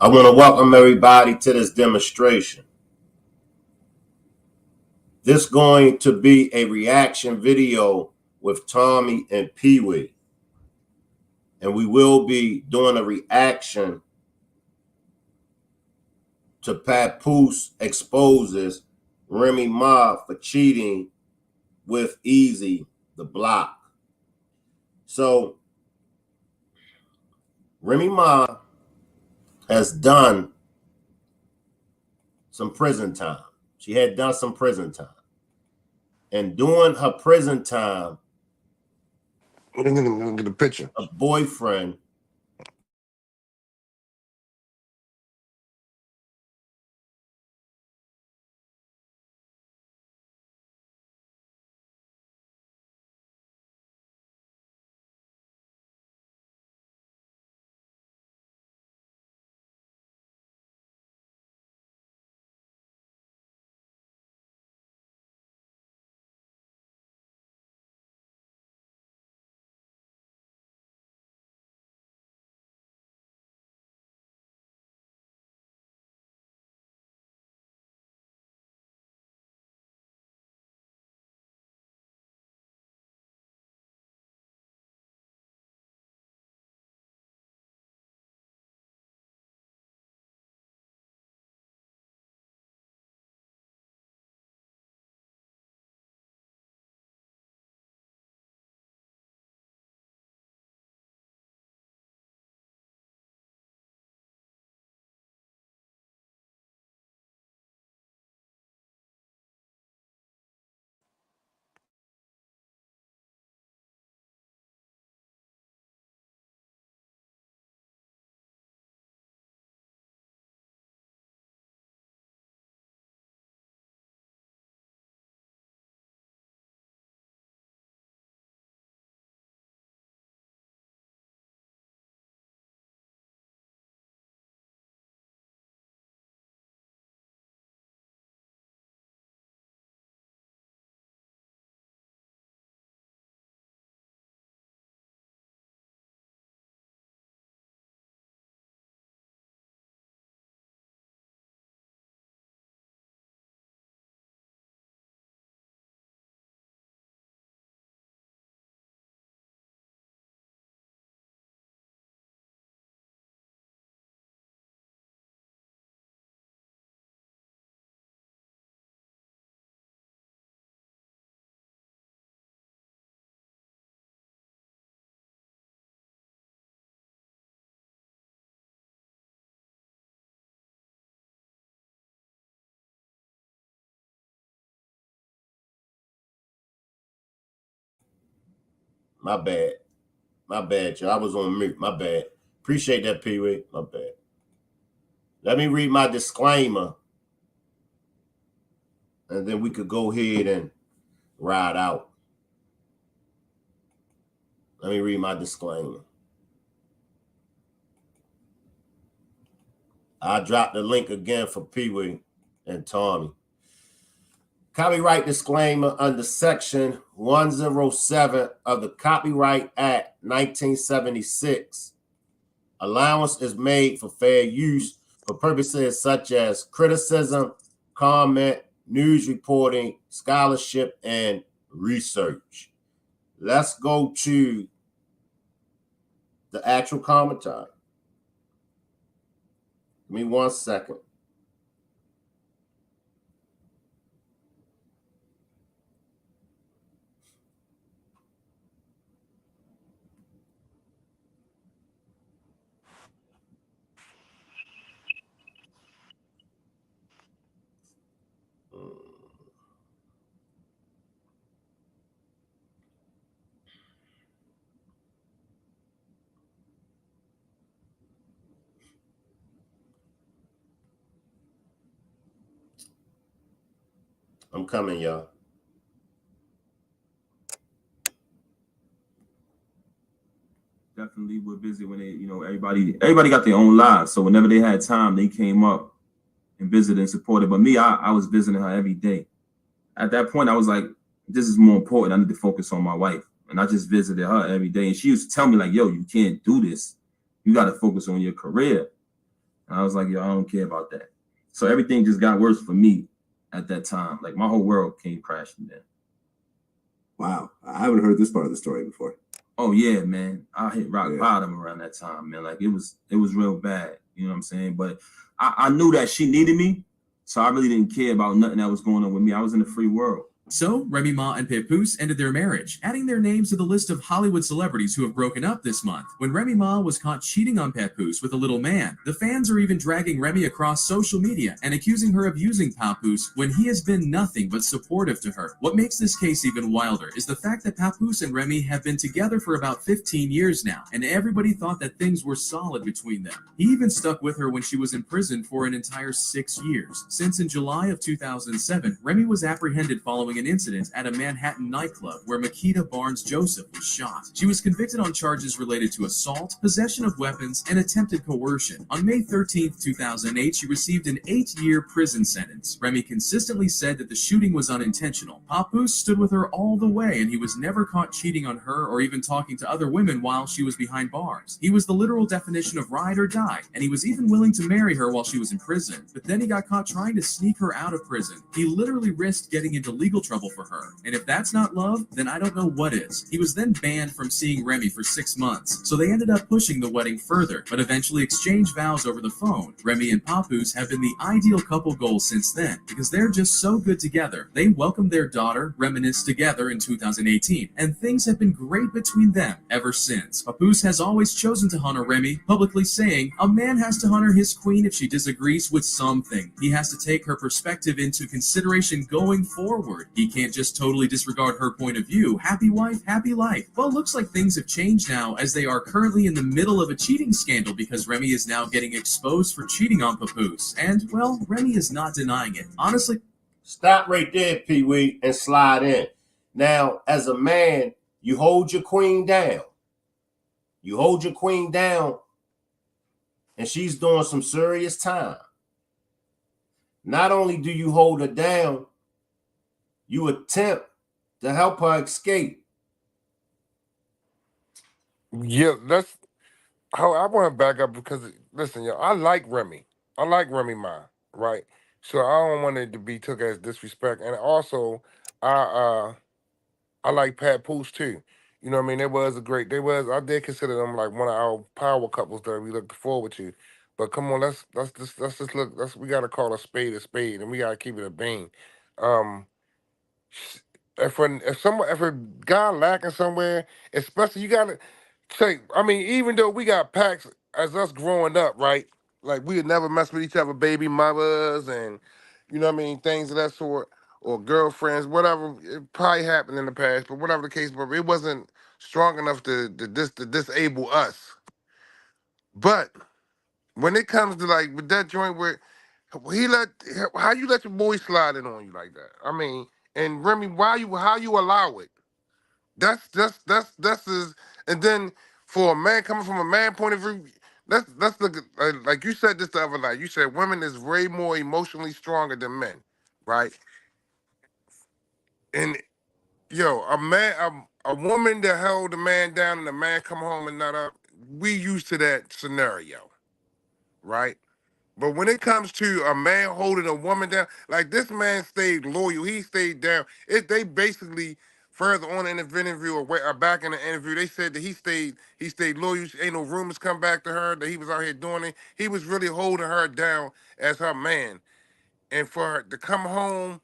I want to welcome everybody to this demonstration. This is going to be a reaction video with Tommy and PWEE. And we will be doing a reaction to Papoose exposes Remy Ma for cheating with Easy the Block. So Remy Ma has done some prison time. She had done some prison time. And during her prison time, I'm gonna get a picture. a boyfriend My bad, y'all. I was on mute. My bad. Appreciate that, PWEE. My bad. Let me read my disclaimer, and then we could go ahead and ride out. Let me read my disclaimer. I dropped the link again for PWEE and Tommy. Copyright disclaimer under Section 107 of the Copyright Act 1976. Allowance is made for fair use for purposes such as criticism, comment, news reporting, scholarship, and research. Let's go to the actual commentary. Give me 1 second. I'm coming, y'all. Definitely were busy when they, everybody got their own lives. So whenever they had time, they came up and visited and supported. But me, I was visiting her every day. At that point, I was like, this is more important. I need to focus on my wife. And I just visited her every day. And she used to tell me like, yo, you can't do this. You got to focus on your career. And I was like, yo, I don't care about that. So everything just got worse for me at that time. Like my whole world came crashing down. Wow, I haven't heard this part of the story before. Oh yeah, man. I hit rock bottom around that time, man. Like it was real bad. You know what I'm saying? But I knew that she needed me, so I really didn't care about nothing that was going on with me. I was in the free world. So, Remy Ma and Papoose ended their marriage, adding their names to the list of Hollywood celebrities who have broken up this month. When Remy Ma was caught cheating on Papoose with a little man, the fans are even dragging Remy across social media and accusing her of using Papoose when he has been nothing but supportive to her. What makes this case even wilder is the fact that Papoose and Remy have been together for about 15 years now, and everybody thought that things were solid between them. He even stuck with her when she was in prison for an entire 6 years. Since in July of 2007, Remy was apprehended following an incident at a Manhattan nightclub where Makita Barnes Joseph was shot. She was convicted on charges related to assault, possession of weapons, and attempted coercion. On May 13, 2008, she received an 8-year prison sentence. Remy consistently said that the shooting was unintentional. Papoose stood with her all the way, and he was never caught cheating on her or even talking to other women while she was behind bars. He was the literal definition of ride or die, and he was even willing to marry her while she was in prison. But then he got caught trying to sneak her out of prison. He literally risked getting into legal trouble for her. And if that's not love, then I don't know what is. He was then banned from seeing Remy for 6 months, so they ended up pushing the wedding further, but eventually exchanged vows over the phone. Remy and Papoose have been the ideal couple goal since then, because they're just so good together. They welcomed their daughter, Reminisce, together in 2018, and things have been great between them ever since. Papoose has always chosen to honor Remy, publicly saying, "A man has to honor his queen if she disagrees with something. He has to take her perspective into consideration going forward. He can't just totally disregard her point of view. Happy wife, happy life." Well, looks like things have changed now, as they are currently in the middle of a cheating scandal because Remy is now getting exposed for cheating on Papoose. And, well, Remy is not denying it. Honestly, Stop right there, Pee-wee, and slide in. Now, as a man, you hold your queen down. You hold your queen down, and she's doing some serious time. Not only do you hold her down, you attempt to help her escape. Yeah, that's how I want to back up because listen, yo, I like Remy. I like Remy Ma, right? So I don't want it to be took as disrespect. And also, I like Papoose too. You know what I mean? I did consider them like one of our power couples that we look forward to. But come on, let's just look. We gotta call a spade, and we gotta keep it a bean. Um, if a guy lacking somewhere, especially you gotta say. I mean, even though we got packs as us growing up, right? Like we would never mess with each other, baby mothers, and you know what I mean, things of that sort, or girlfriends, whatever. It probably happened in the past, but whatever the case, but it wasn't strong enough to disable us. But when it comes to like with that joint where he let how you let your boy slide in on you like that? I mean, and Remy, how you allow it? That's his. And then for a man coming from a man point of view, let's look at like you said this the other night. You said women is way more emotionally stronger than men, right? And yo, a woman that held a man down and a man come home and not up. We used to that scenario, right? But when it comes to a man holding a woman down, like this man stayed loyal, he stayed down. They basically further on in the interview or back in the interview, they said that he stayed loyal. Ain't no rumors come back to her that he was out here doing it. He was really holding her down as her man, and for her to come home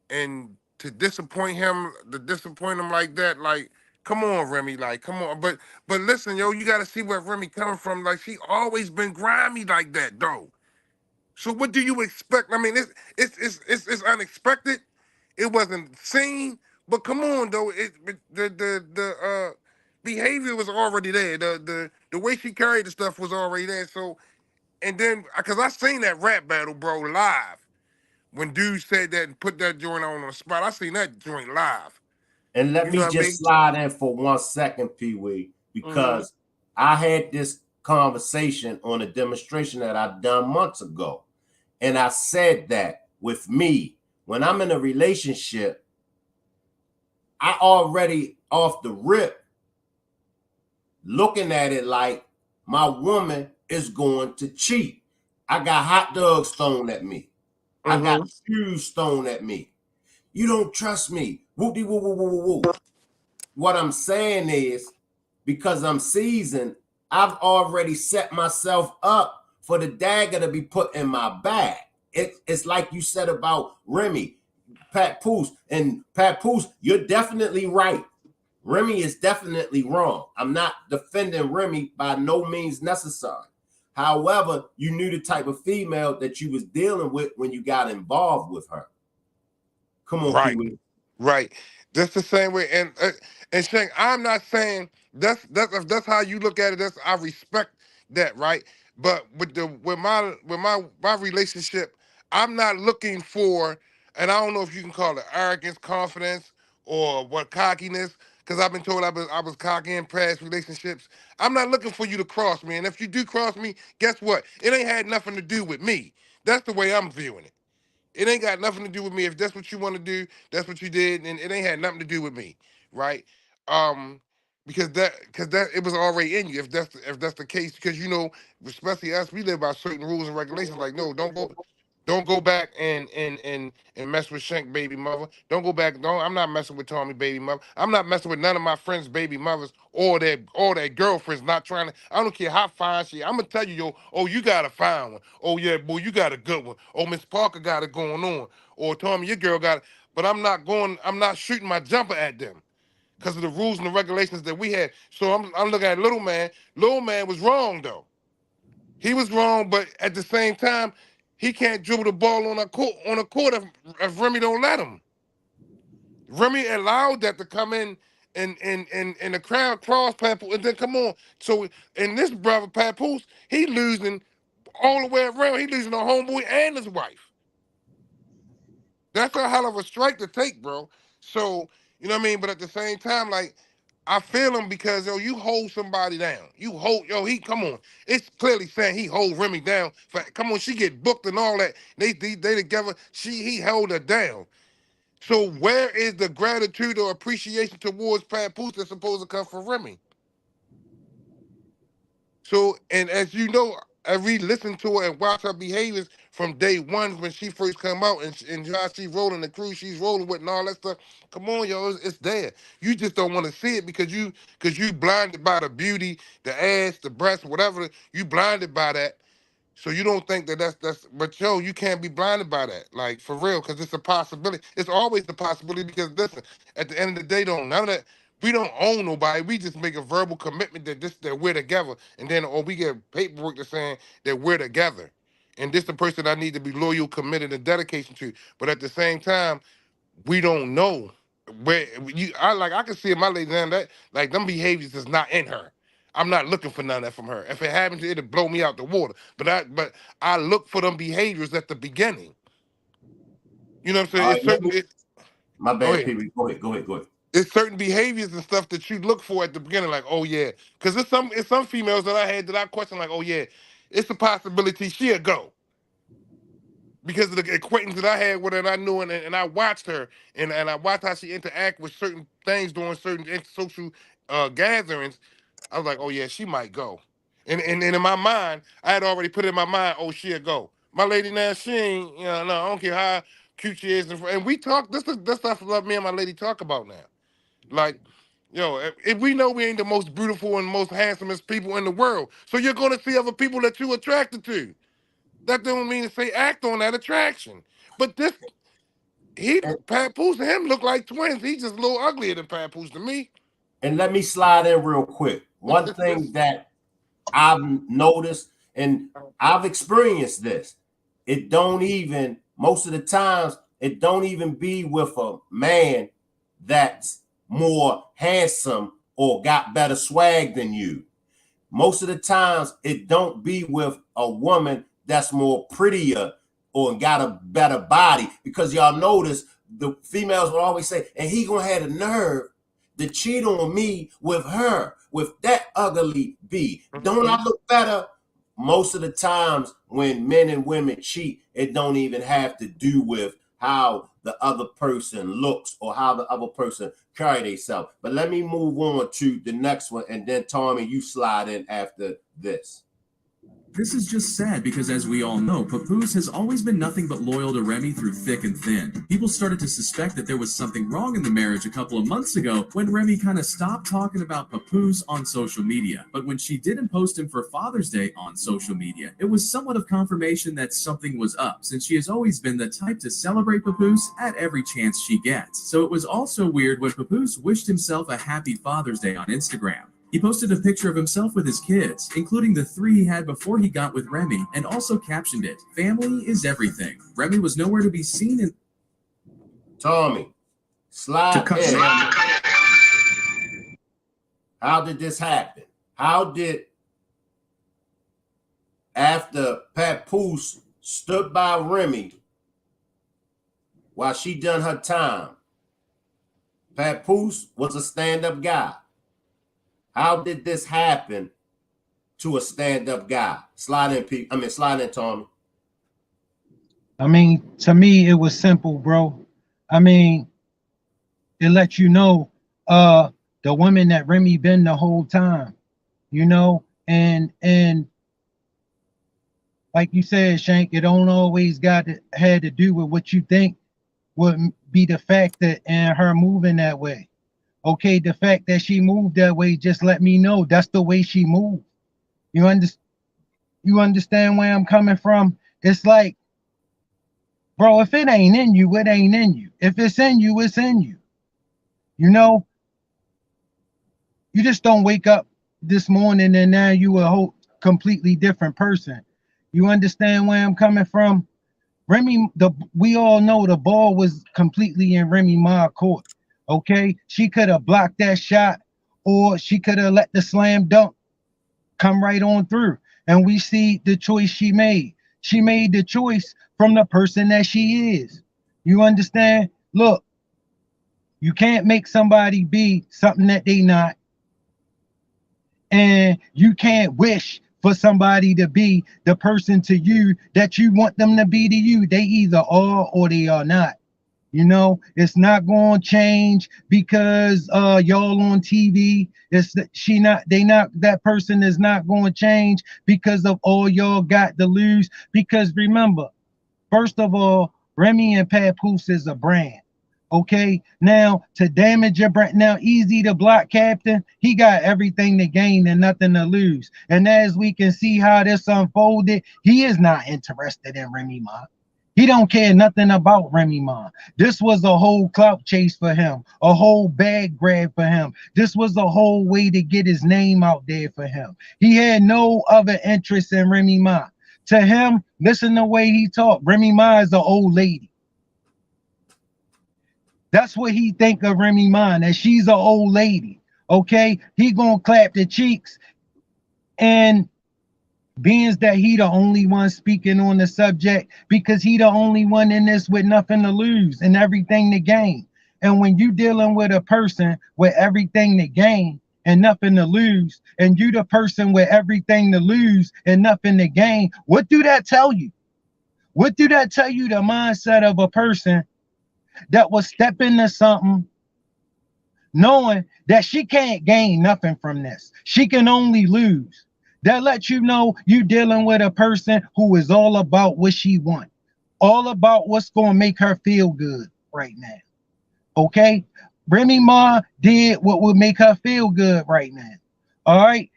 and to disappoint him like that, like. Come on, Remy, like, come on. But listen, yo, you gotta see where Remy coming from. Like, she always been grimy like that, though. So what do you expect? I mean, it's unexpected. It wasn't seen, but come on though. The behavior was already there. The way she carried the stuff was already there. So and then because I seen that rap battle, bro, live when dude said that and put that joint on the spot. I seen that joint live. And let You me know what I just mean? slide in for 1 second, Pee-wee, because I had this conversation on a demonstration that I done months ago. And I said that with me, when I'm in a relationship, I already off the rip looking at it like my woman is going to cheat. I got hot dogs thrown at me. I got shoes thrown at me. You don't trust me. Whoop-de woo woo woo woo woo. What I'm saying is, because I'm seasoned, I've already set myself up for the dagger to be put in my bag. It's like you said about Remy, Papoose, and Papoose, you're definitely right. Remy is definitely wrong. I'm not defending Remy by no means necessary. However, you knew the type of female that you was dealing with when you got involved with her. Come on, Right. Pee-wee. Right. That's the same way. And Shank, I'm not saying if that's how you look at it. That's I respect that, right? But with my relationship, I'm not looking for, and I don't know if you can call it arrogance, confidence, or what cockiness, because I've been told I was cocky in past relationships. I'm not looking for you to cross me, and if you do cross me, guess what? It ain't had nothing to do with me. That's the way I'm viewing it. It ain't got nothing to do with me. If that's what you want to do, that's what you did, and it ain't had nothing to do with me, right? Um, because that it was already in you. If that's the case, because especially us, we live by certain rules and regulations. Like, no, don't go back and mess with Shank baby mother. Don't go back. Don't. I'm not messing with Tommy baby mother. I'm not messing with none of my friends' baby mothers or their girlfriends. Not trying to. I don't care how fine she. I'm gonna tell you, yo. Oh, you got a fine one. Oh yeah, boy, you got a good one. Oh, Miss Parker got it going on. Or Tommy, your girl got it. But I'm not going. I'm not shooting my jumper at them because of the rules and the regulations that we had. So I'm looking at little man. Little man was wrong though. He was wrong, but at the same time, he can't dribble the ball on a court if Remy don't let him. Remy allowed that to come in and the crowd cross Papoose, and then come on. So and this brother Papoose, he losing all the way around. He losing a homeboy and his wife. That's a hell of a strike to take, bro. So, you know what I mean? But at the same time, like, I feel him because, yo, you hold somebody down. He, come on. It's clearly saying he hold Remy down. Come on, she get booked and all that. They together, he held her down. So where is the gratitude or appreciation towards Papoose that's supposed to come from Remy? So, and as you know, I re-listened to her and watch her behaviors from day one when she first come out and how she rolling the crew she's rolling with and all that stuff. Come on, yo, it's there. You just don't want to see it because you blinded by the beauty, the ass, the breast, whatever. You blinded by that. So you don't think that's but yo, you can't be blinded by that. Like for real, because it's a possibility. It's always a possibility because listen, at the end of the day, none of that we don't own nobody. We just make a verbal commitment that we're together. And then or we get paperwork that's saying that we're together. And this the person I need to be loyal, committed, and dedication to. But at the same time, we don't know where I can see in my lady now that like them behaviors is not in her. I'm not looking for none of that from her. If it happens, it'll blow me out the water. But I look for them behaviors at the beginning. You know what I'm saying? All right, It's certain. my Go bad, ahead. Pee-wee. Go ahead. It's certain behaviors and stuff that you look for at the beginning, like, oh yeah, because it's some females that I had that I question, like, oh yeah, it's a possibility she'll go. Because of the acquaintance that I had with her, and I knew, and I watched her, and I watched how she interact with certain things during certain social gatherings. I was like, oh yeah, she might go. And in my mind, I had already put in my mind, oh she'll go. My lady now, she ain't, no, I don't care how cute she is, and we talk. This stuff love me and my lady talk about now. Like, yo, if we know we ain't the most beautiful and most handsomest people in the world, so you're gonna see other people that you attracted to. That don't mean to say act on that attraction. But And, Papoose and him look like twins. He's just a little uglier than Papoose to me. and let me slide in real quick. One thing that I've noticed, and I've experienced this, most of the times, it don't even be with a man that's more handsome or got better swag than you. Most of the times, it don't be with a woman that's more prettier or got a better body, because y'all notice the females will always say, and he gonna have the nerve to cheat on me with her, with that ugly B. Don't I look better? Most of the times when men and women cheat, it don't even have to do with how the other person looks or how the other person carry themselves. But let me move on to the next one, and then Tommy, you slide in after this. This is just sad because, as we all know, Papoose has always been nothing but loyal to Remy through thick and thin. People started to suspect that there was something wrong in the marriage a couple of months ago when Remy kind of stopped talking about Papoose on social media. But when she didn't post him for Father's Day on social media, it was somewhat of confirmation that something was up, since she has always been the type to celebrate Papoose at every chance she gets. So it was also weird when Papoose wished himself a happy Father's Day on Instagram. He posted a picture of himself with his kids, including the 3 he had before he got with Remy, and also captioned it, "Family is everything." Remy was nowhere to be seen in... Tommy, slide in. How did this happen? How did, after Papoose stood by Remy while she done her time, Papoose was a stand-up guy. How did this happen to a stand-up guy? Slide in, Tommy. I mean, to me, it was simple, bro. I mean, it lets you know the woman that Remy been the whole time, you know, and like you said, Shank, it don't always had to do with what you think would be the fact that and her moving that way. Okay, the fact that she moved that way just let me know that's the way she moved. You understand where I'm coming from? It's like, bro, if it ain't in you, it ain't in you. If it's in you, it's in you. You know, you just don't wake up this morning and now you a whole completely different person. You understand where I'm coming from? Remy, we all know the ball was completely in Remy Ma court. Okay, she could have blocked that shot, or she could have let the slam dunk come right on through. And we see the choice she made. She made the choice from the person that she is. You understand? Look, you can't make somebody be something that they not. And you can't wish for somebody to be the person to you that you want them to be to you. They either are or they are not. You know, it's not going to change because y'all on TV. That person is not going to change because of all y'all got to lose. Because remember, first of all, Remy and Papoose is a brand. Okay, now to damage your brand, now Easy the block captain, he got everything to gain and nothing to lose. And as we can see how this unfolded, he is not interested in Remy Ma. He don't care nothing about Remy Ma. This was a whole clout chase for him, a whole bag grab for him. This was a whole way to get his name out there for him. He had no other interest in Remy Ma. To him, listen the way he talked. Remy Ma is an old lady. That's what he think of Remy Ma, that she's an old lady. Okay, he gonna clap the cheeks, and being that he the only one speaking on the subject because he the only one in this with nothing to lose and everything to gain. And when you dealing with a person with everything to gain and nothing to lose, and you the person with everything to lose and nothing to gain, what do that tell you? What do that tell you the mindset of a person that will step into something knowing that she can't gain nothing from this? She can only lose. That lets you know you dealing with a person who is all about what she wants, all about what's going to make her feel good right now. Okay? Remy Ma did what would make her feel good right now. All right?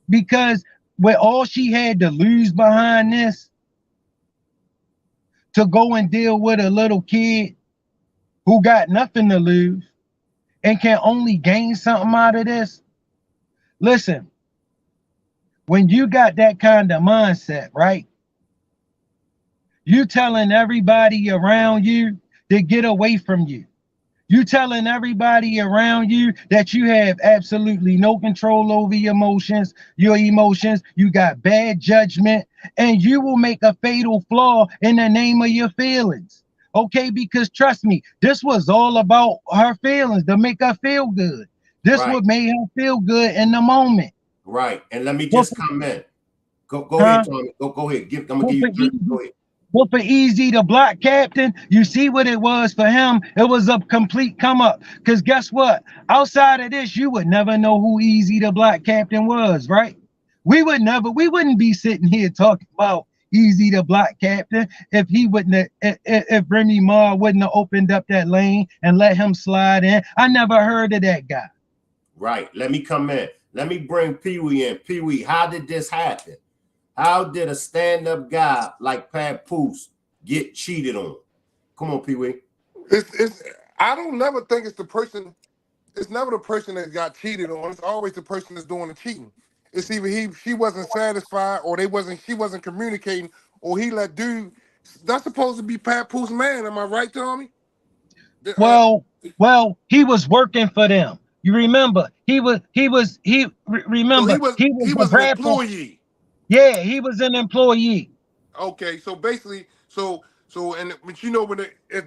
Because with all she had to lose behind this, to go and deal with a little kid who got nothing to lose and can only gain something out of this. Listen, when you got that kind of mindset, right? You telling everybody around you to get away from you. You telling everybody around you that you have absolutely no control over your emotions. You got bad judgment, and you will make a fatal flaw in the name of your feelings. Okay, because trust me, this was all about her feelings to make her feel good. This what made her feel good in the moment. Right. And let me just comment. Go ahead, Tommy. Go ahead. I'm gonna give you go ahead. But for Easy the block captain, you see what it was for him. It was a complete come up. Because guess what? Outside of this, you would never know who Easy the block captain was, right? we wouldn't be sitting here talking about Easy the Block Captain if he wouldn't if Remy Ma wouldn't have opened up that lane and let him slide in. I never heard of that guy. Right. Let me come in. Let me bring Pee-wee in. Pee-wee, how did this happen? How did a stand-up guy like Papoose get cheated on? Come on, Pee-wee. I don't never think it's the person. It's never the person that got cheated on. It's always the person that's doing the cheating. It's either she wasn't satisfied, or she wasn't communicating, or he let dude. That's supposed to be Papoose man. Am I right, Tommy? Well, he was working for them. You remember? He was an employee. Yeah, he was an employee. Okay, so basically, but you know,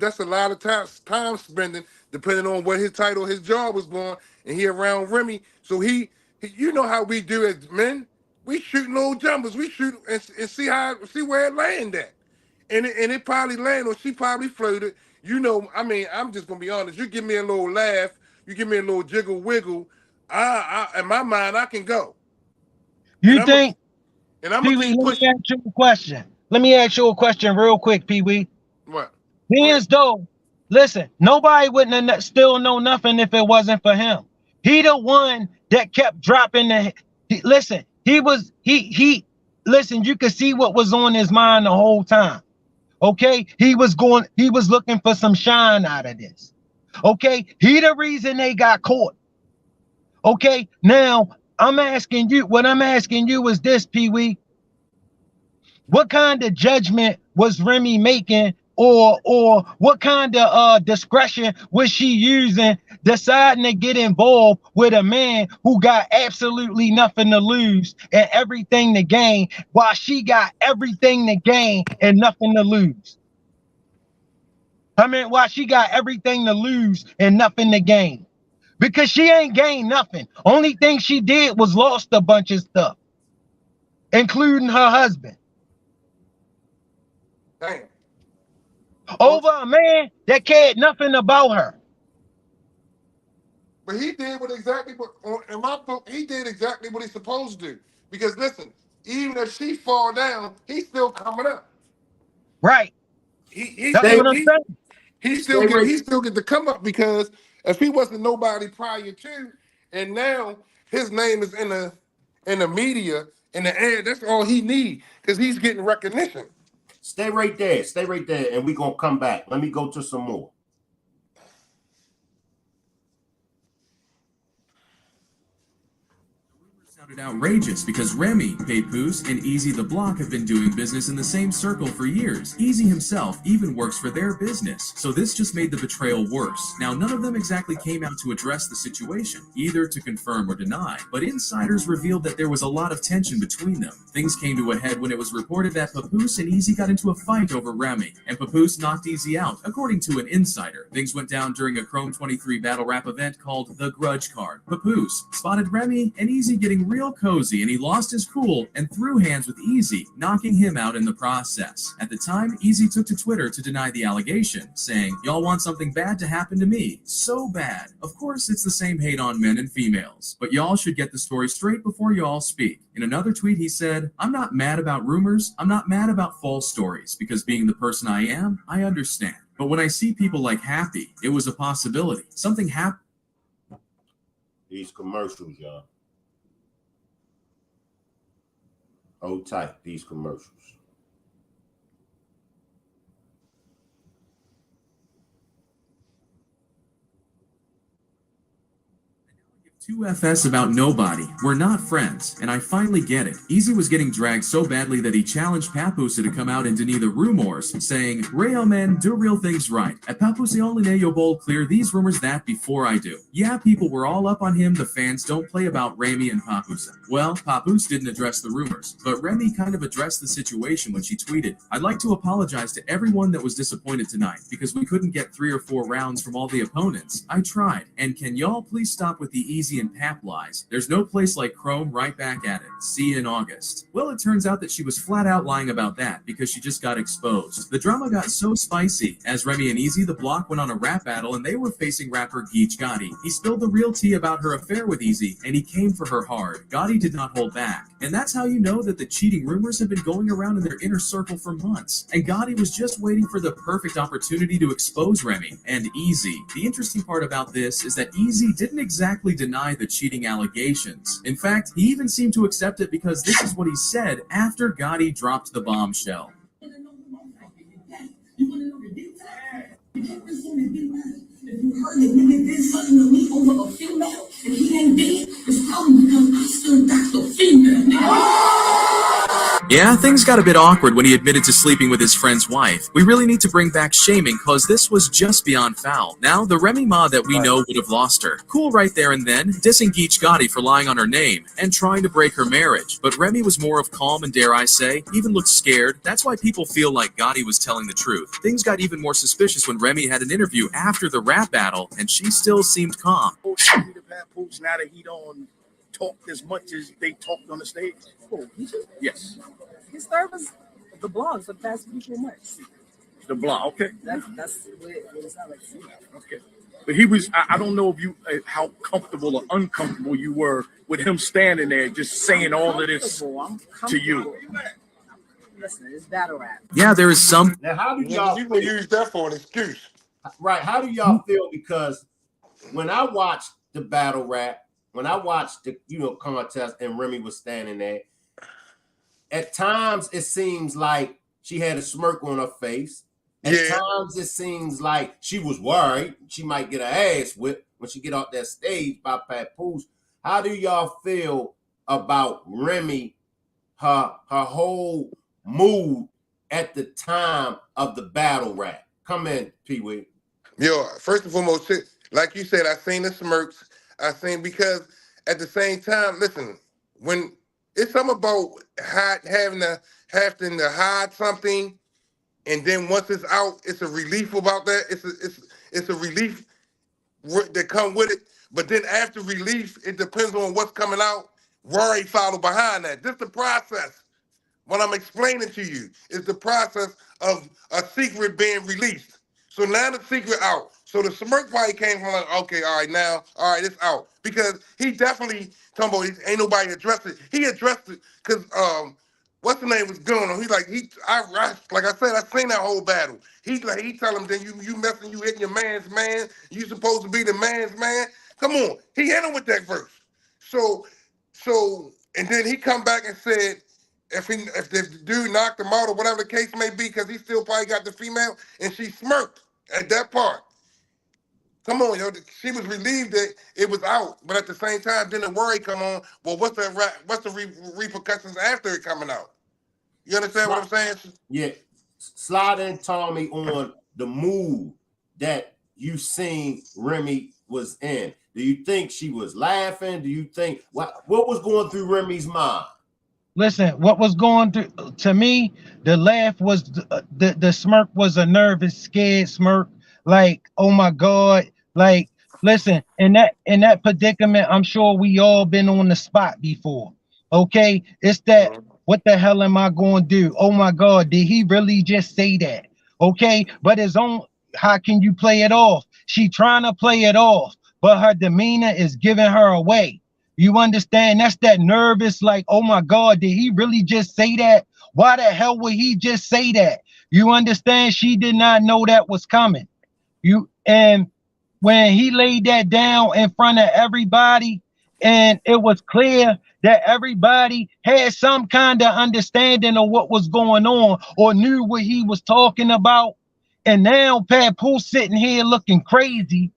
that's a lot of time spending, depending on what his title, his job was going, and he around Remy. So he you know how we do as men, we shoot little jumpers, we shoot and see where it land at, and it probably land, or she probably floated. You know, I mean, I'm just gonna be honest. You give me a little laugh, you give me a little jiggle wiggle, in my mind I can go. You think? And I'm gonna keep pushing. Let me ask you a question real quick, Pee-wee. What? Hands though, listen, nobody wouldn't have still know nothing if it wasn't for him. He the one that kept dropping listen, listen, you could see what was on his mind the whole time. Okay, he was looking for some shine out of this. Okay, he the reason they got caught. Okay, now what I'm asking you is this, Pee-wee. What kind of judgment was Remy making, or what kind of discretion was she using, deciding to get involved with a man who got absolutely nothing to lose and everything to gain, while she got everything to gain and nothing to lose? I mean, while she got everything to lose and nothing to gain. Because she ain't gained nothing. Only thing she did was lost a bunch of stuff, including her husband. Damn. Over a man that cared nothing about her. But he did exactly what in my book, he did exactly what he's supposed to do. Because listen, even if she fall down, he's still coming up. Right. He still get to come up, because if he wasn't nobody prior to, and now his name is in the media, in the air, that's all he needs, because he's getting recognition. Stay right there, and we're gonna come back. Let me go to some more. Sounded outrageous because Remy, Papoose, and Easy the Block have been doing business in the same circle for years. Easy himself even works for their business, so this just made the betrayal worse. Now, none of them exactly came out to address the situation, either to confirm or deny, but insiders revealed that there was a lot of tension between them. Things came to a head when it was reported that Papoose and Easy got into a fight over Remy, and Papoose knocked Easy out, according to an insider. Things went down during a Chrome 23 battle rap event called The Grudge Card. Papoose spotted Remy and Easy getting real cozy, and he lost his cool and threw hands with Easy, knocking him out in the process. At the time, Easy took to Twitter to deny the allegation, saying, "Y'all want something bad to happen to me? So bad. Of course, it's the same hate on men and females, but y'all should get the story straight before y'all speak." In another tweet, he said, "I'm not mad about rumors. I'm not mad about false stories, because being the person I am, I understand. But when I see people like Happy, it was a possibility. Something happened." These commercials, y'all. Hold tight, these commercials. Two FS about nobody. We're not friends, and I finally get it. Easy was getting dragged so badly that he challenged Papoose to come out and deny the rumors, saying, "Real men do real things right. At Papoose only know you bold clear these rumors that before I do." Yeah, people were all up on him. The fans don't play about Remy and Papoose. Well, Papoose didn't address the rumors, but Remy kind of addressed the situation when she tweeted, "I'd like to apologize to everyone that was disappointed tonight, because we couldn't get 3 or 4 rounds from all the opponents. I tried, and can y'all please stop with the Easy Easy and Pap lies. There's no place like Chrome, right back at it. See you in August. Well, it turns out that she was flat out lying about that because she just got exposed. The drama got so spicy as Remy and Easy the Block went on a rap battle and they were facing rapper Geech Gotti. He spilled the real tea about her affair with Easy and he came for her hard. Gotti did not hold back. And that's how you know that the cheating rumors have been going around in their inner circle for months. And Gotti was just waiting for the perfect opportunity to expose Remy and Easy. The interesting part about this is that Easy didn't exactly deny the cheating allegations. In fact, he even seemed to accept it because this is what he said after Gotti dropped the bombshell. If you heard that nigga did something to me over a female and he ain't dead, it's probably because I still got the female, nigga. Yeah, things got a bit awkward when he admitted to sleeping with his friend's wife. We really need to bring back shaming cause this was just beyond foul. Now, the Remy Ma that we know would have lost her. Cool right there and then, dissing Geech Gotti for lying on her name and trying to break her marriage. But Remy was more of calm and, dare I say, even looked scared. That's why people feel like Gotti was telling the truth. Things got even more suspicious when Remy had an interview after the rap battle and she still seemed calm. Papoose, now that he don't talk as much as they talked on the stage. Oh, yes. He served us the blog for the past few months. The blog, okay. That's what it sounds like. Okay. But he was, I don't know if you, how comfortable or uncomfortable you were with him standing there just saying all of this to you. Listen, it's battle rap. Yeah, there is some. Now, how do y'all You can use that for an excuse. right? How do y'all feel? Because when I watched the battle rap, when I watched the contest and Remy was standing there, at times it seems like she had a smirk on her face. At times it seems like she was worried she might get her ass whipped when she get off that stage by Papoose. How do y'all feel about Remy, her whole mood at the time of the battle rap? Come in, PWEE. Yo, first and foremost, like you said, I seen the smirks. I seen, because at the same time, listen, when it's something about having to hide something, and then once it's out, it's a relief about that. It's a relief that come with it. But then after relief, it depends on what's coming out. Worry follow behind that. This is the process. What I'm explaining to you is the process of a secret being released. So now the secret out. So the smirk probably came from like, okay, all right, it's out. Because he definitely talking about ain't nobody addressed it. He addressed it because what's the name was going on. Like I said, I seen that whole battle. He tell him, then you messing, you hitting your man's man. You supposed to be the man's man. Come on, he hit him with that verse. So and then he come back and said, if the dude knocked him out or whatever the case may be, because he still probably got the female, and she smirked at that part. Come on, yo, she was relieved that it was out, but at the same time, then the worry come on. Well, what's the repercussions after it coming out? You understand what I'm saying? Yeah, slide in, Tommy, on the mood that you seen Remy was in. Do you think she was laughing? Do you think what was going through Remy's mind? Listen, what was going through to me, the laugh was the smirk was a nervous, scared smirk. Like, oh my God, like, listen, in that predicament, I'm sure we all been on the spot before. Okay, it's that, what the hell am I going to do? Oh my God, did he really just say that? Okay, but his own, how can you play it off? She trying to play it off, but her demeanor is giving her away. You understand? That's that nervous, like, oh my God, did he really just say that? Why the hell would he just say that? You understand? She did not know that was coming. And when he laid that down in front of everybody, and it was clear that everybody had some kind of understanding of what was going on or knew what he was talking about. And now Papoose sitting here looking crazy.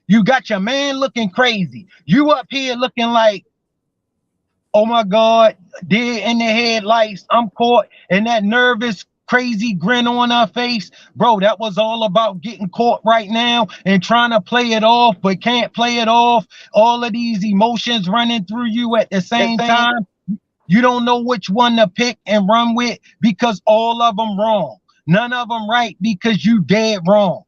You got your man looking crazy. You up here looking like, oh my God, deer in the headlights. I'm caught. And that nervous, crazy grin on her face. Bro, that was all about getting caught right now and trying to play it off, but can't play it off. All of these emotions running through you at the same time. You don't know which one to pick and run with because all of them wrong. None of them right because you dead wrong.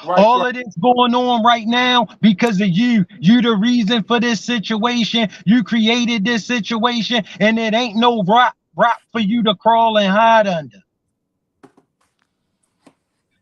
All of this going on right now because of you. You the reason for this situation. You created this situation, and it ain't no rock for you to crawl and hide under.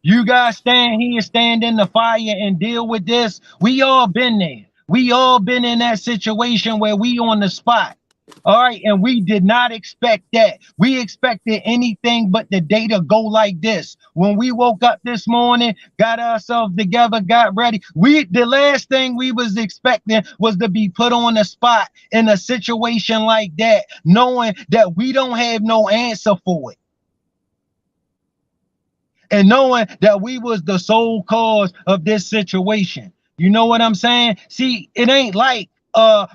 You guys stand here, stand in the fire and deal with this. We all been there. We all been in that situation where we on the spot. All right, and we did not expect that. We expected anything but the day to go like this. When we woke up this morning, got ourselves together, got ready. The last thing we was expecting was to be put on the spot in a situation like that, knowing that we don't have no answer for it. And knowing that we was the sole cause of this situation. You know what I'm saying? See, it ain't like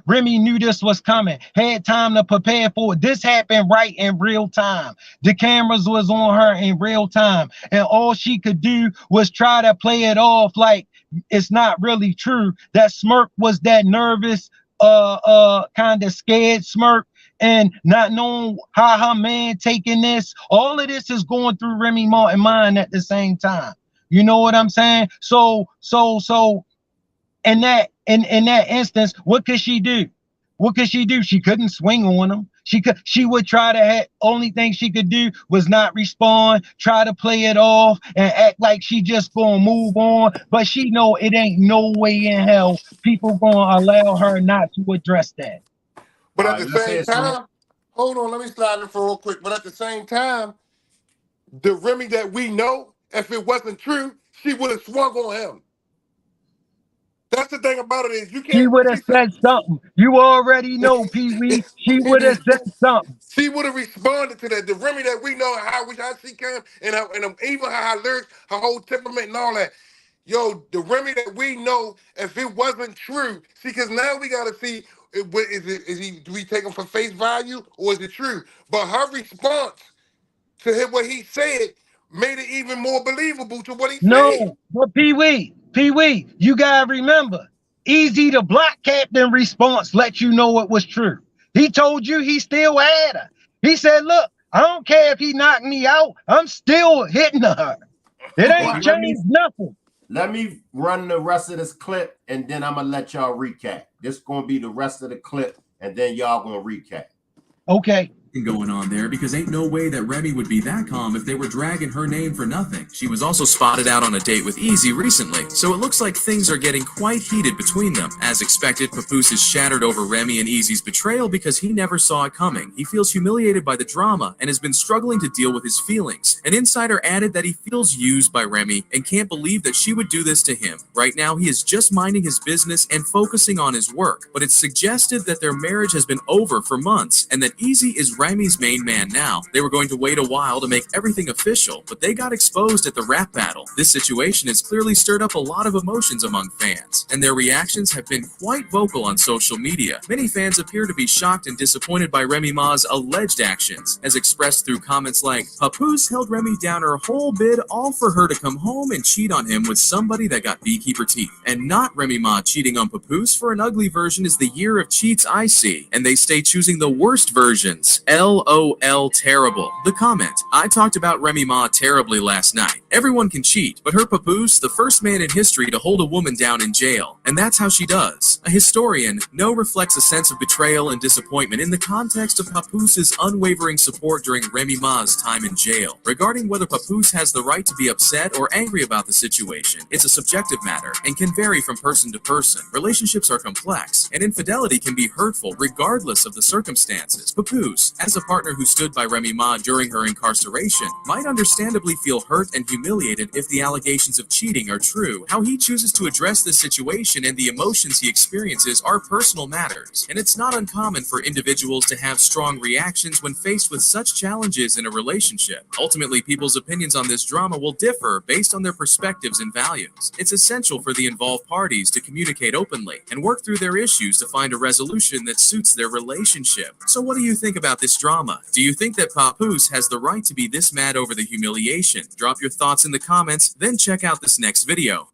Remy knew this was coming, had time to prepare for it. This happened right in real time. The cameras was on her in real time, and all she could do was try to play it off like it's not really true. That smirk was that nervous, kind of scared smirk, and not knowing how her man taking this. All of this is going through Remy Martin's mind at the same time. You know what I'm saying? So in that instance, what could she do? What could she do? She couldn't swing on him. She would try to have, only thing she could do was not respond, try to play it off and act like she just gonna move on. But she know it ain't no way in hell people gonna allow her not to address that. But at the same time, hold on, let me slide in for real quick. But at the same time, the Remy that we know, if it wasn't true, she would have swung on him. That's the thing about it is you can't. She would have said something. You already know, Pee-wee. She would have said something. She would have responded to that. The Remy that we know, how she came, and even how her lyrics, her whole temperament and all that. Yo, the Remy that we know, if it wasn't true, see, because now we got to see, do we take him for face value or is it true? But her response to what he said made it even more believable to what he said. No, but Pee-wee, you gotta remember, Easy the Block Captain response let you know it was true. He told you he still had her. He said, look, I don't care if he knocked me out, I'm still hitting her. It ain't changed nothing. Let me run the rest of this clip and then I'm gonna let y'all recap. This is gonna be the rest of the clip and then y'all gonna recap. Okay. Going on there because ain't no way that Remy would be that calm if they were dragging her name for nothing. She was also spotted out on a date with Easy recently, so it looks like things are getting quite heated between them. As expected, Papoose is shattered over Remy and Easy's betrayal because he never saw it coming. He feels humiliated by the drama and has been struggling to deal with his feelings. An insider added that he feels used by Remy and can't believe that she would do this to him. Right now, he is just minding his business and focusing on his work, but it's suggested that their marriage has been over for months and that Easy is Remy's main man now. They were going to wait a while to make everything official, but they got exposed at the rap battle. This situation has clearly stirred up a lot of emotions among fans, and their reactions have been quite vocal on social media. Many fans appear to be shocked and disappointed by Remy Ma's alleged actions, as expressed through comments like, Papoose held Remy down her whole bid all for her to come home and cheat on him with somebody that got beekeeper teeth. And not Remy Ma cheating on Papoose, for an ugly version is the year of cheats I see, and they stay choosing the worst versions. LOL terrible. The comment, I talked about Remy Ma terribly last night. Everyone can cheat, but her Papoose, the first man in history to hold a woman down in jail. And that's how she does. A historian, No reflects a sense of betrayal and disappointment in the context of Papoose's unwavering support during Remy Ma's time in jail. Regarding whether Papoose has the right to be upset or angry about the situation, it's a subjective matter and can vary from person to person. Relationships are complex, and infidelity can be hurtful regardless of the circumstances. Papoose, as a partner who stood by Remy Ma during her incarceration, might understandably feel hurt and humiliated if the allegations of cheating are true. How he chooses to address this situation and the emotions he experiences are personal matters, and it's not uncommon for individuals to have strong reactions when faced with such challenges in a relationship. Ultimately, people's opinions on this drama will differ based on their perspectives and values. It's essential for the involved parties to communicate openly and work through their issues to find a resolution that suits their relationship. So what do you think about this drama? Do you think that Papoose has the right to be this mad over the humiliation? Drop your thoughts in the comments, then check out this next video.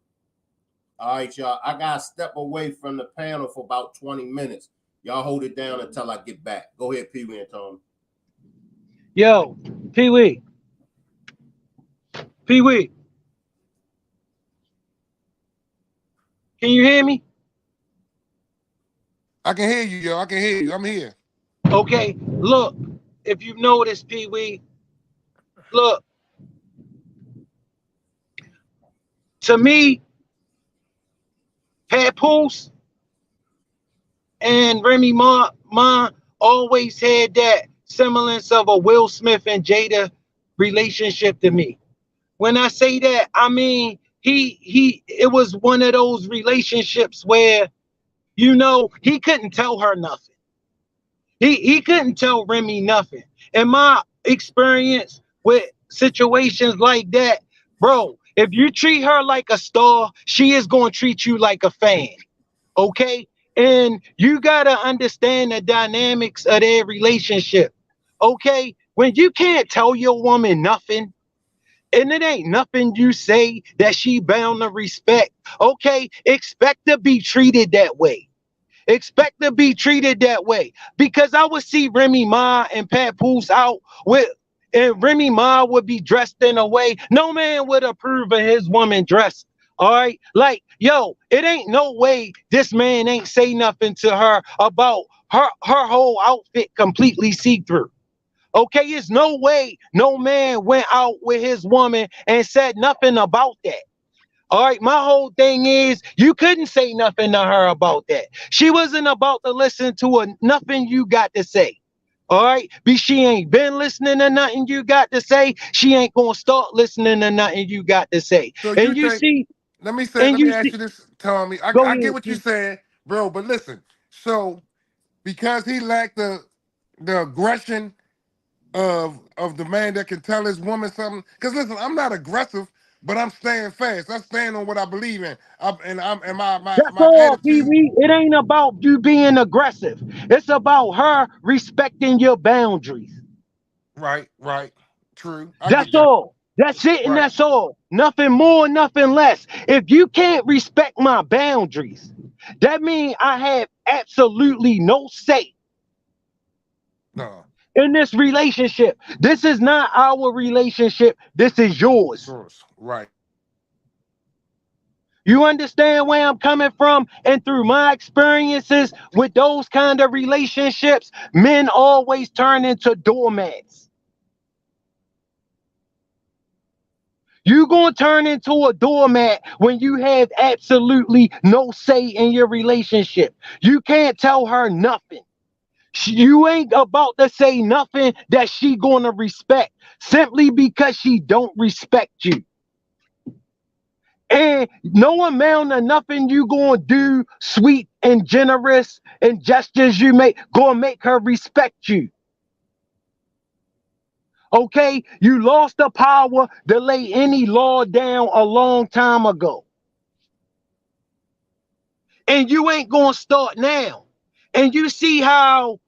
All right, y'all. I got to step away from the panel for about 20 minutes. Y'all hold it down until I get back. Go ahead, Pee-wee and Tom. Yo, Pee-wee. Pee-wee. Can you hear me? I can hear you, yo. I can hear you. I'm here. Okay, look, if you notice, Pee-wee, look, to me, Papoose and Remy Ma always had that semblance of a Will Smith and Jada relationship to me. When I say that, I mean it was one of those relationships where, you know, he couldn't tell her nothing. He couldn't tell Remy nothing. In my experience with situations like that, bro, if you treat her like a star, she is going to treat you like a fan. Okay? And you got to understand the dynamics of their relationship. Okay? When you can't tell your woman nothing, and it ain't nothing you say that she bound to respect, okay, expect to be treated that way. Expect to be treated that way. Because I would see Remy Ma and Papoose out with, and Remy Ma would be dressed in a way no man would approve of his woman dressed. All right. Like, yo, it ain't no way this man ain't say nothing to her about her whole outfit completely see-through. Okay, it's no way no man went out with his woman and said nothing about that. All right, my whole thing is you couldn't say nothing to her about that. She wasn't about to listen to nothing you got to say. All right, she ain't been listening to nothing you got to say. She ain't gonna start listening to nothing you got to say. So And you you think? see, Let me and you ask see, you this, Tommy. I go get ahead. what you're saying, bro. But listen. So because he lacked the aggression of the man that can tell his woman something. Because listen, I'm not aggressive, but I'm staying fast. I'm staying on what I believe in. That's My all, Pee attitude. Wee. It ain't about you being aggressive. It's about her respecting your boundaries. Right, right. True. I get That's that. all. That's it, and Right. that's all. Nothing more, nothing less. If you can't respect my boundaries, that means I have absolutely no say No. in this relationship. This is not our relationship. This is yours. Yours. Right. You understand where I'm coming from? And through my experiences with those kind of relationships, men always turn into doormats. You're going to turn into a doormat when you have absolutely no say in your relationship. You can't tell her nothing. You ain't about to say nothing that she going to respect simply because she don't respect you. And no amount of nothing you going to do, sweet and generous and gestures you make, going to make her respect you. Okay? You lost the power to lay any law down a long time ago. And you ain't gonna start now. And you see how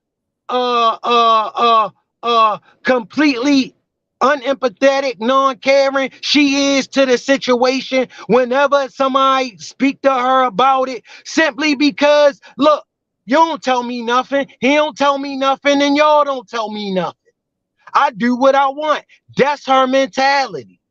completely unempathetic, non-caring she is to the situation whenever somebody speak to her about it, simply because, look, you don't tell me nothing, he don't tell me nothing, and y'all don't tell me nothing. I do what I want. That's her mentality.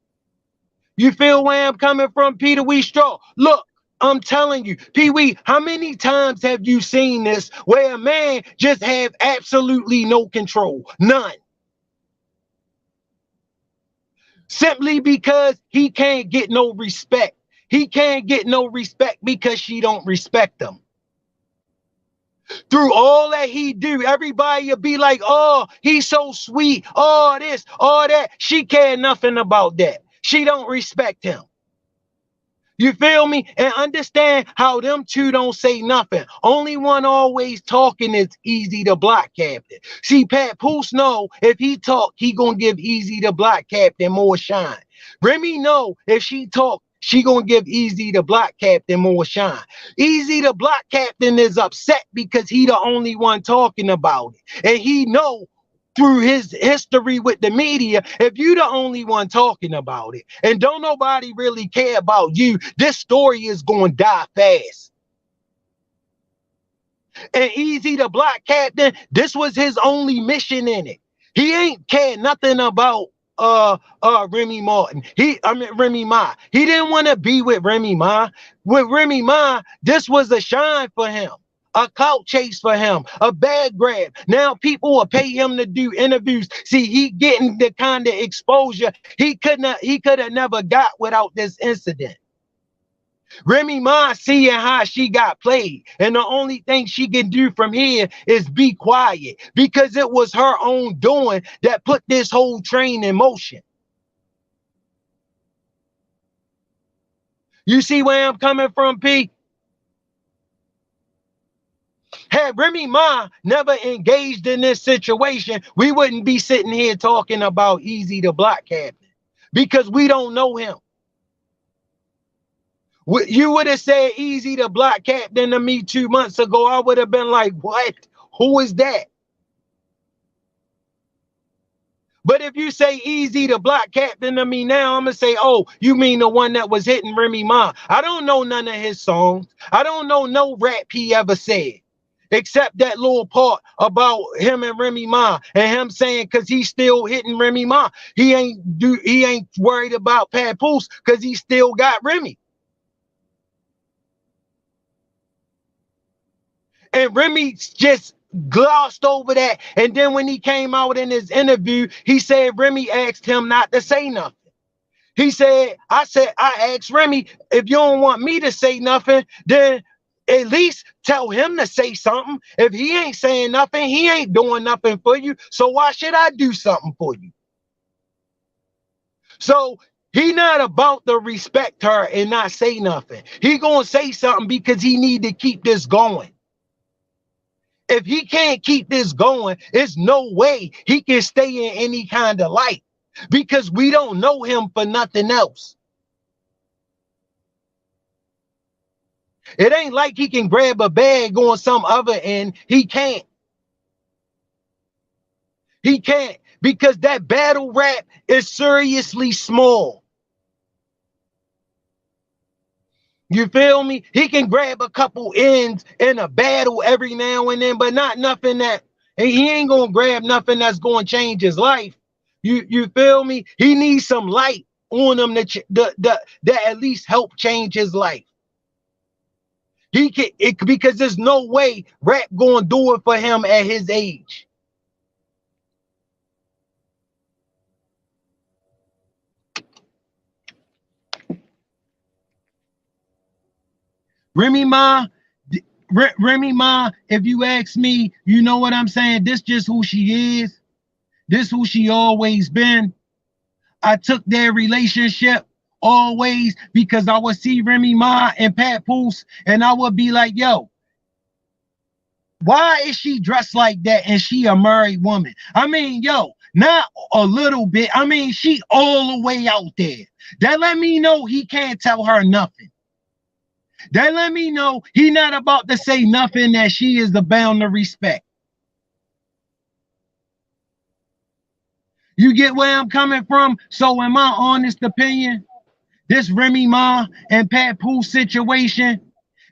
You feel where I'm coming from, PWEE Straw? Look, I'm telling you, Pee-wee, how many times have you seen this where a man just have absolutely no control? None. Simply because he can't get no respect. He can't get no respect because she don't respect him. Through all that he do, everybody will be like, oh, he's so sweet, all this, all that. She care nothing about that. She don't respect him. You feel me? And understand how them two don't say nothing. Only one always talking is Easy the Block Captain. See, Papoose know if he talk, he gonna give Easy the Block Captain more shine. Remy know if she talk, she gonna give Easy the Block Captain more shine. Easy the Block Captain is upset because he the only one talking about it. And he know through his history with the media, if you the only one talking about it and don't nobody really care about you, this story is going to die fast. And Easy the Block Captain, this was his only mission in it. He ain't care nothing about Remy Martin. Remy Ma. He didn't want to be with Remy Ma. With Remy Ma, this was a shine for him, a clout chase for him, a bag grab. Now people will pay him to do interviews. See, he getting the kind of exposure he could have never got without this incident. Remy Ma seeing how she got played, and the only thing she can do from here is be quiet, because it was her own doing that put this whole train in motion. You see where I'm coming from, P? Had Remy Ma never engaged in this situation, we wouldn't be sitting here talking about Easy the Block Captain, because we don't know him. You would have said Easy the Block Captain to me 2 months ago. I would have been like, what? Who is that? But if you say Easy the Block Captain to me now, I'm going to say, oh, you mean the one that was hitting Remy Ma. I don't know none of his songs. I don't know no rap he ever said, except that little part about him and Remy Ma, and him saying because he's still hitting Remy Ma. He ain't worried about Papoose because he still got Remy. And Remy just glossed over that. And then when he came out in his interview, he said Remy asked him not to say nothing. He said, I asked Remy, if you don't want me to say nothing, then at least tell him to say something. If he ain't saying nothing, he ain't doing nothing for you. So why should I do something for you? So he not about to respect her and not say nothing. He gonna say something because he need to keep this going. If he can't keep this going, there's no way he can stay in any kind of light, because we don't know him for nothing else. It ain't like he can grab a bag on some other end. He can't. He can't, because that battle rap is seriously small. You feel me? He can grab a couple ends in a battle every now and then, but not nothing that, and he ain't gonna grab nothing that's gonna change his life. You feel me? He needs some light on him that at least help change his life. He can, because there's no way rap gonna do it for him at his age. Remy Ma, if you ask me, you know what I'm saying? This just who she is. This who she always been. I took their relationship always because I would see Remy Ma and Papoose, and I would be like, yo, why is she dressed like that and she a married woman? I mean, yo, not a little bit. I mean, she all the way out there. That let me know he can't tell her nothing. That let me know he not about to say nothing that she is bound to respect. You get where I'm coming from? So in my honest opinion, this Remy Ma and Papoose situation,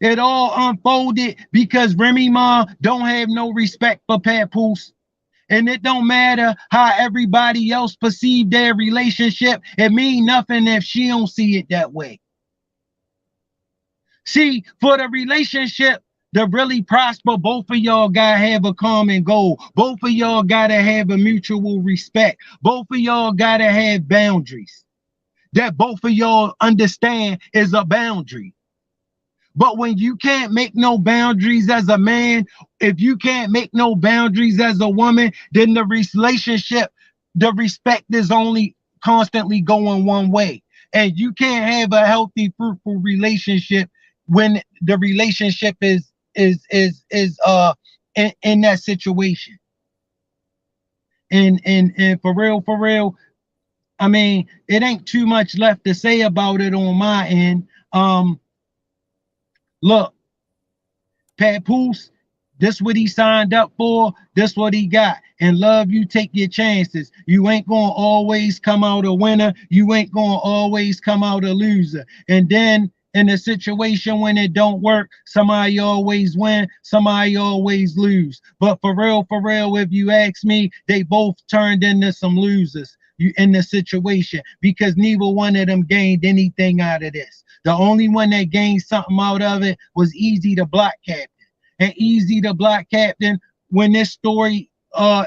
it all unfolded because Remy Ma don't have no respect for Papoose. And it don't matter how everybody else perceive their relationship. It mean nothing if she don't see it that way. See, for the relationship to really prosper, both of y'all gotta have a common goal. Both of y'all gotta have a mutual respect. Both of y'all gotta have boundaries that both of y'all understand is a boundary. But when you can't make no boundaries as a man, if you can't make no boundaries as a woman, then the relationship, the respect is only constantly going one way. And you can't have a healthy, fruitful relationship when the relationship is in that situation. And for real, I mean, it ain't too much left to say about it on my end. Look, Papoose, this what he signed up for, this what he got. And love, you take your chances. You ain't gonna always come out a winner. You ain't gonna always come out a loser. And then in a situation when it don't work, somebody always win, somebody always lose. But for real, if you ask me, they both turned into some losers. you in the situation, because neither one of them gained anything out of this. The only one that gained something out of it was Easy the Block Captain. And Easy the Block Captain, when this story,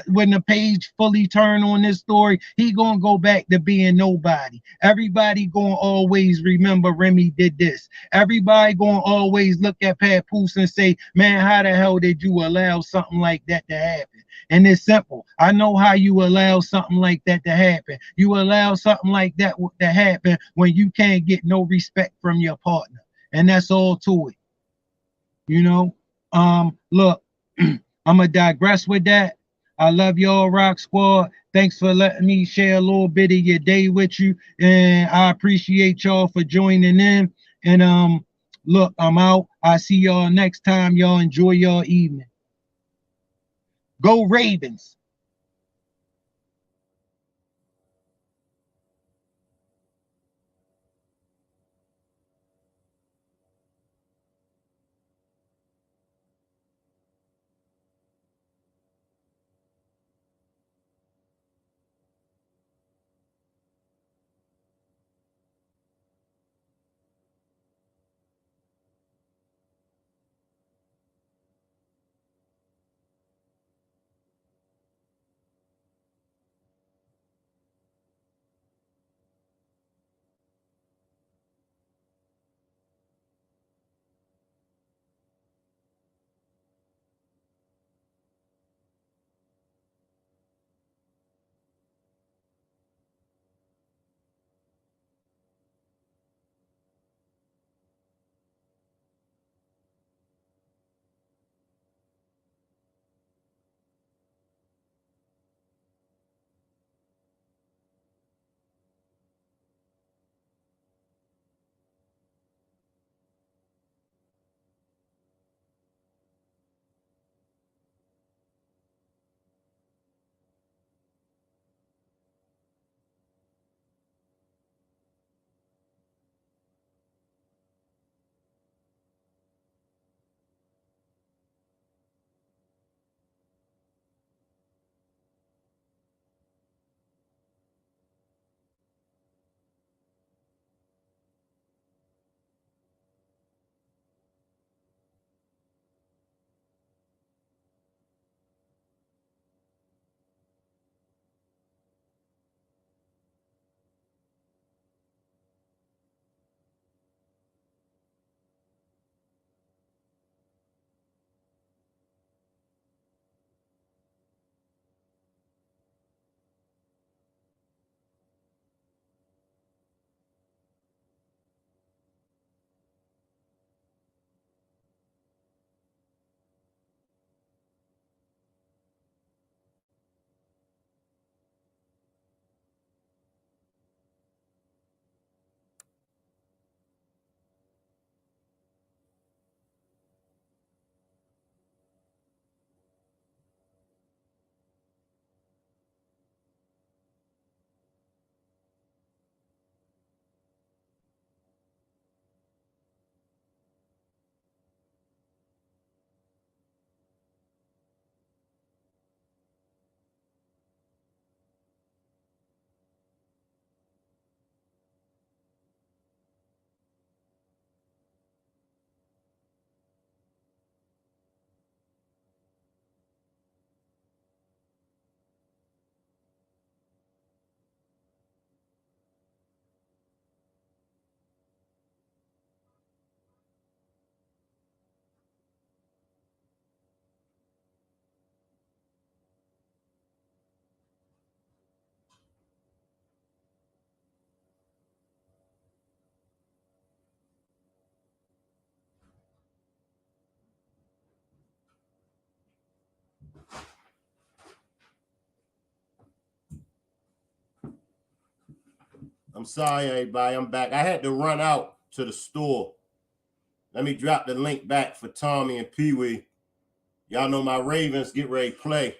when the page fully turn on this story, he gonna go back to being nobody. Everybody gonna always remember Remy did this. Everybody gonna always look at Papoose and say, man, how the hell did you allow something like that to happen? And it's simple. I know how you allow something like that to happen. You allow something like that to happen when you can't get no respect from your partner. And that's all to it. You know? Look, I'm gonna digress with that. I love y'all, Rock Squad. Thanks for letting me share a little bit of your day with you, and I appreciate y'all for joining in. And look, I'm out. I see y'all next time. Y'all enjoy your evening. Go Ravens. I'm sorry, everybody. I'm back. I had to run out to the store. Let me drop the link back for Tommy and Pee-wee. Y'all know my Ravens get ready to play.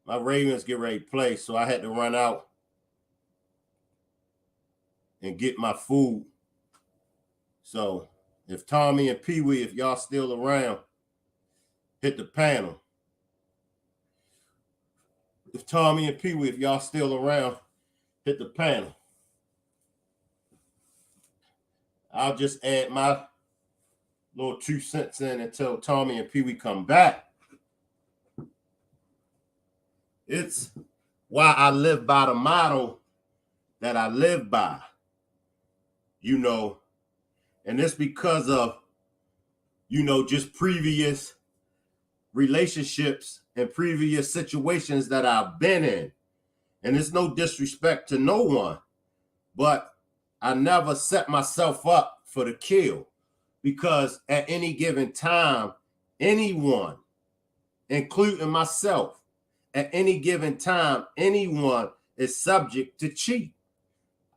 My Ravens get ready to play, so I had to run out and get my food. So if Tommy and Pee-wee, if y'all still around, hit the panel. If Tommy and Pee Wee, if y'all still around, hit the panel. I'll just add my little 2 cents in until Tommy and Pee Wee come back. It's why I live by the motto that I live by, you know, and it's because of, you know, just previous relationships and previous situations that I've been in. And it's no disrespect to no one, but I never set myself up for the kill, because at any given time, anyone, including myself, at any given time, anyone is subject to cheat.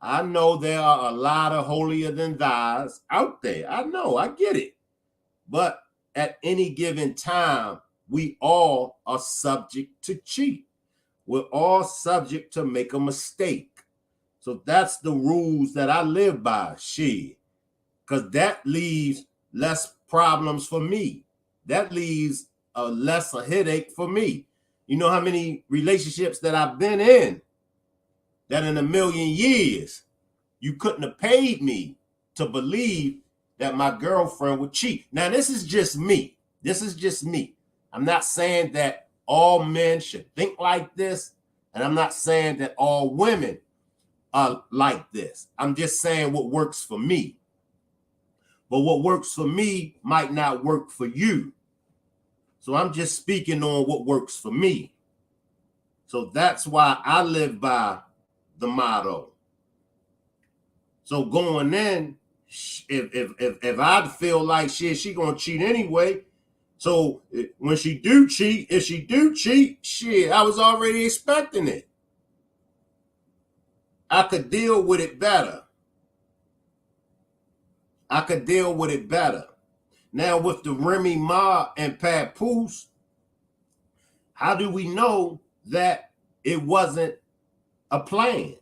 I know there are a lot of holier than thous out there. I know, I get it. But at any given time, we all are subject to cheat. We're all subject to make a mistake. So that's the rules that I live by, shit. Because that leaves less problems for me. That leaves a lesser headache for me. You know how many relationships that I've been in that in a million years, you couldn't have paid me to believe that my girlfriend would cheat. Now, this is just me. This is just me. I'm not saying that all men should think like this, and I'm not saying that all women are like this. I'm just saying what works for me. But what works for me might not work for you. So I'm just speaking on what works for me. So that's why I live by the motto. So going in, if I feel like she gonna cheat anyway, so when she do cheat, if she do cheat, shit, I was already expecting it. I could deal with it better. I could deal with it better. Now with the Remy Ma and Papoose, how do we know that it wasn't a plan?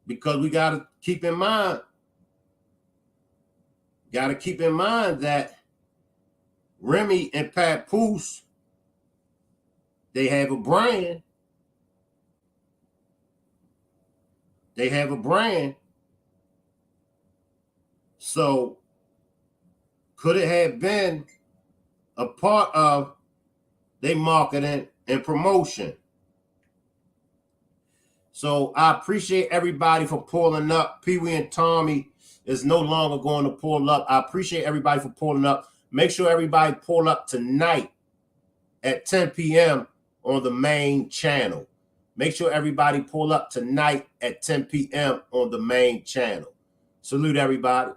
Because we got to keep in mind, that Remy and Papoose, they have a brand. They have a brand. So could it have been a part of their marketing and promotion? So I appreciate everybody for pulling up. Pee Wee and Tommy is no longer going to pull up. I appreciate everybody for pulling up. Make sure everybody pull up tonight at 10 p.m. on the main channel. Make sure everybody pull up tonight at 10 p.m. on the main channel. Salute everybody.